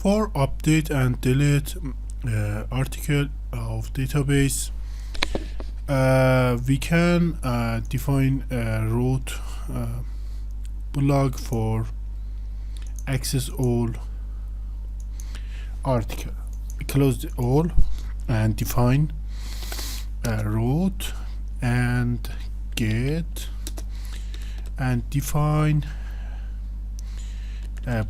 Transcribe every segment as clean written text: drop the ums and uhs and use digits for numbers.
For update and delete article of database, we can define a root blog for access all article. Close the all and define a root and get and define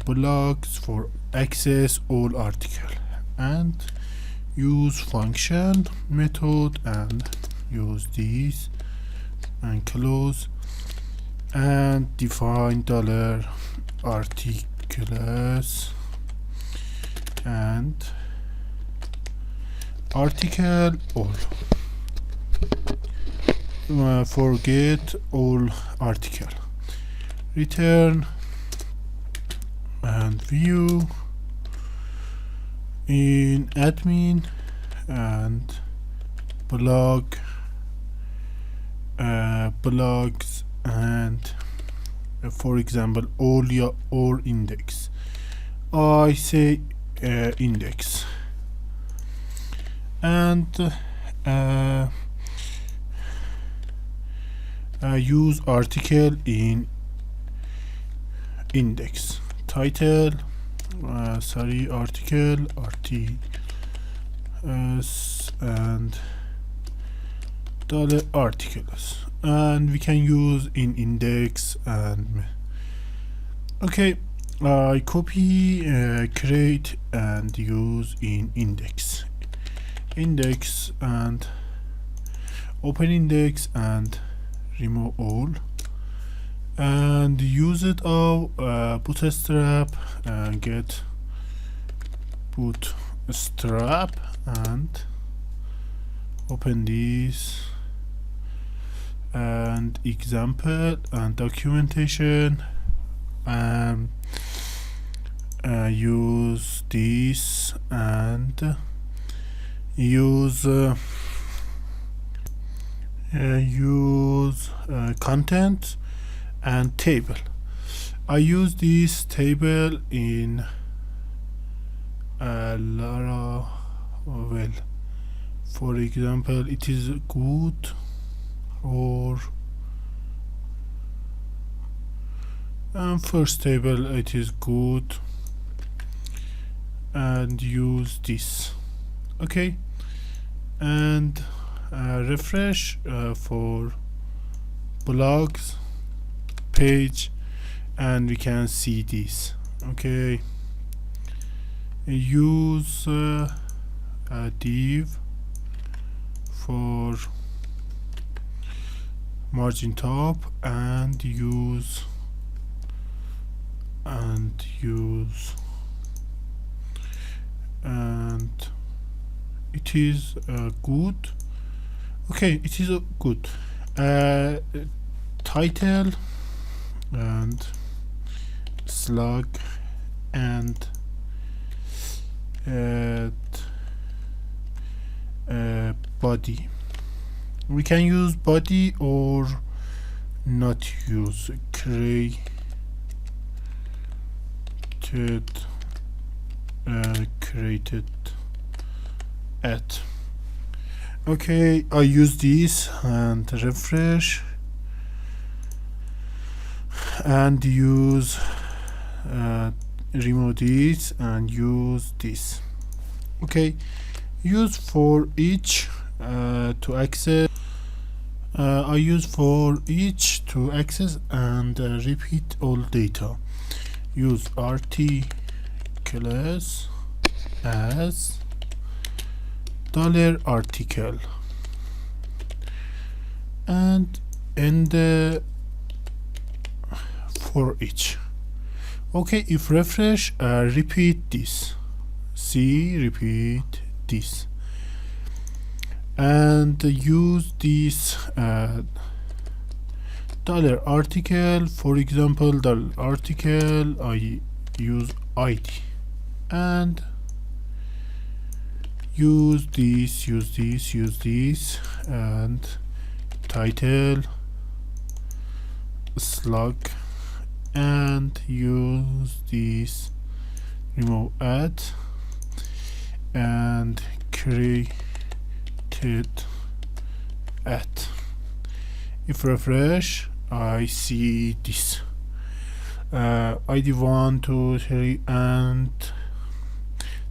blocks for access all article and use function method and use these and close and define dollar articles and article all forget all article return and view in admin and blog blogs and for example all your or index. I say index and use article in index title article and dollar articles and we can use in index and okay. I copy create and use in index and open index and remove all and use it of bootstrap and get bootstrap and open this and example and documentation and use this and use content and table. I use this table in Laravel. For example, it is good or first table it is good and use this okay and refresh for blogs page and we can see this okay. Use a div for margin top and use and it is good okay. It is good title and slug and body. We can use body or not use created at okay. I use this and refresh and use remove this and use this okay. Use for each to access I use for each to access and repeat all data. Use articles as dollar article and end for each okay. If refresh repeat this repeat this and use this dollar article. For example, dollar article I use ID and use this and title slug and use this remove add and created add. If refresh, I see this ID 1, 2, 3 and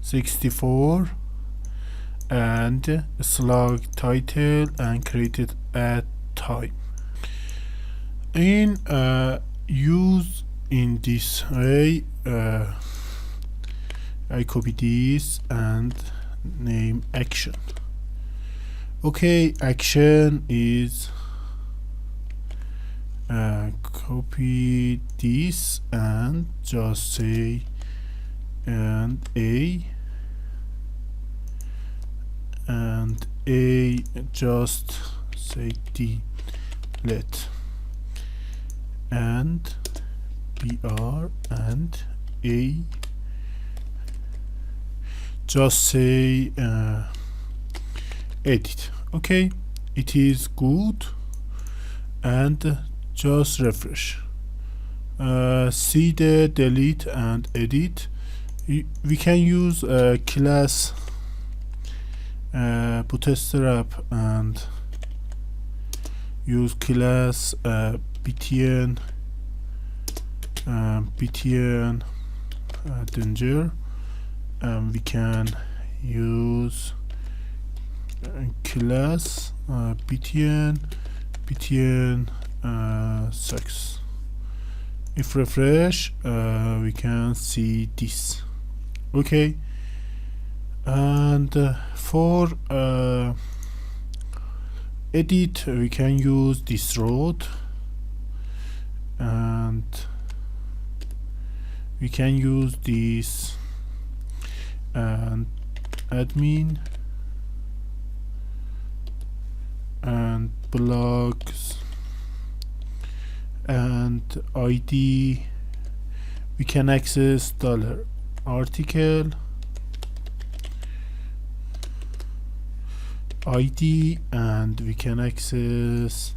64 and slug title and created at time. In use in this way, I copy this and name action. Okay, action is copy this and just say and A just say delete and BR and A just say edit. Okay, it is good, and just refresh. See the delete and edit. We can use class bootstrap and use class btn danger, and we can use class btn sucks. If refresh, we can see this. Okay, and for edit we can use this road, and we can use this and admin and blogs and ID. We can access $article ID, and we can access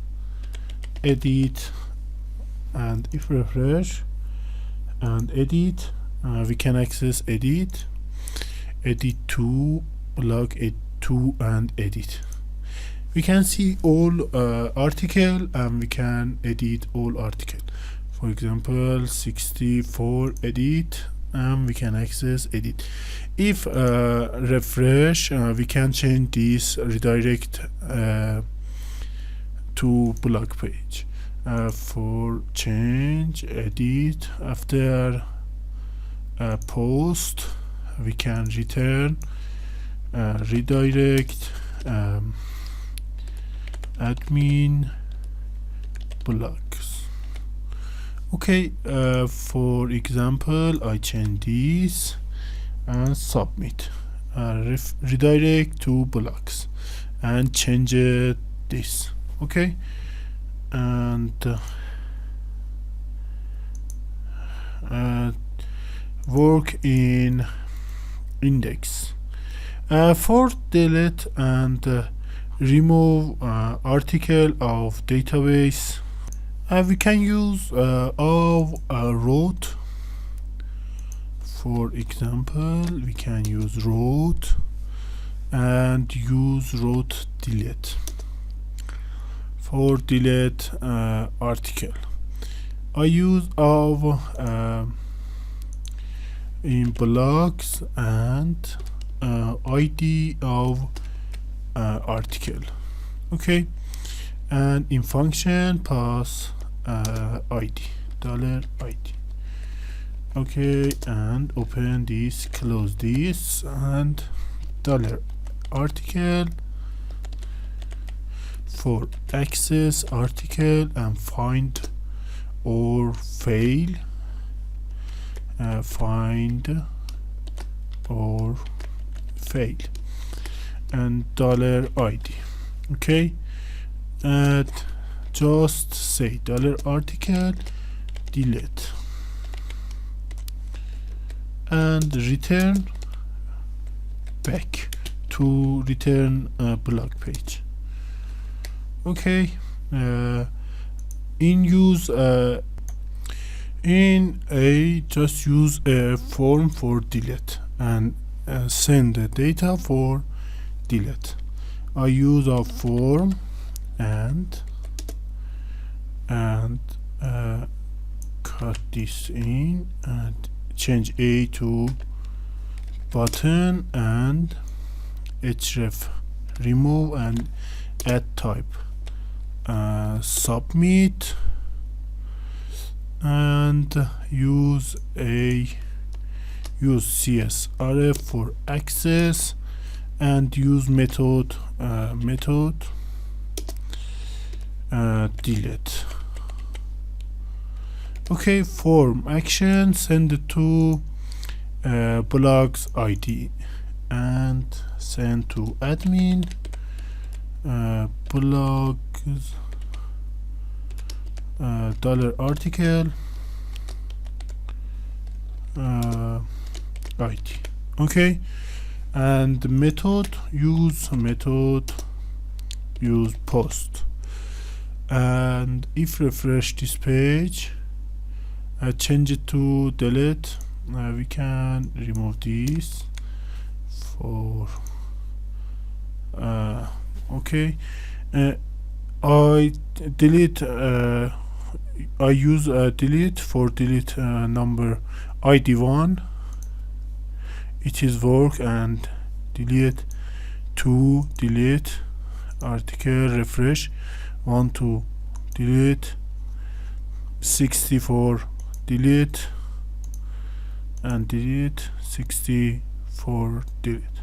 edit, and if refresh and edit, we can access edit to blog to and edit. We can see all article, and we can edit all article. For example, 64 edit, and we can access edit. If refresh, we can change this redirect to blog page. For change edit after post, we can return redirect admin blogs. Okay, for example, I change this and submit. Redirect to blogs and change this. Okay, and work in index. For delete and remove article of database, we can use of route. For example, we can use route and use route delete. For delete article, I use of in blogs and ID of article. Okay, and in function pass ID $ID. Okay, and open this, close this, and $article for access article and find or fail. Find or fail and $ID. Okay, and just say $article delete and return back to return blog page. Okay, in In A, just use a form for delete and send the data for delete. I use a form and cut this in and change A to button and href remove and add type, submit, and use csref for access and use method delete. Okay, form action, send it to blogs id and send to admin blogs $article id. Okay, and the method use post, and if refresh this page, change it to delete, we can remove this for okay. I delete I use delete for delete number id1, it is work, and delete 2 delete article refresh 1 to delete 64 delete and delete 64 delete.